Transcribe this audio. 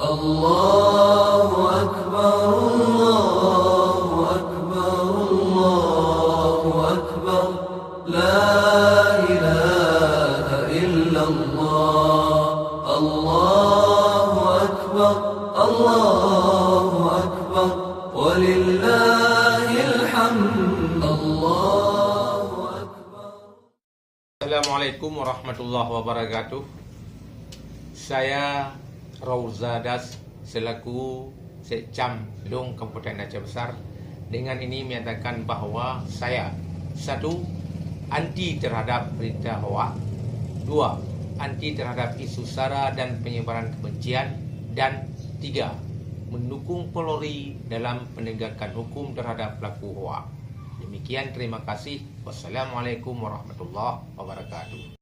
الله أكبر الله أكبر الله أكبر لا إله إلا الله الله أكبر الله أكبر ولله الحمد الله أكبر. Assalamualaikum warahmatullahi wabarakatuh. Saya Rauzadas selaku Sekcam Long Kabupaten Aceh Besar dengan ini menyatakan bahawa saya 1. Anti terhadap berita hoak, 2. Anti terhadap isu sara dan penyebaran kebencian, dan 3. Mendukung Polri dalam penegakan hukum terhadap pelaku hoak. Demikian, terima kasih. Wassalamualaikum warahmatullahi wabarakatuh.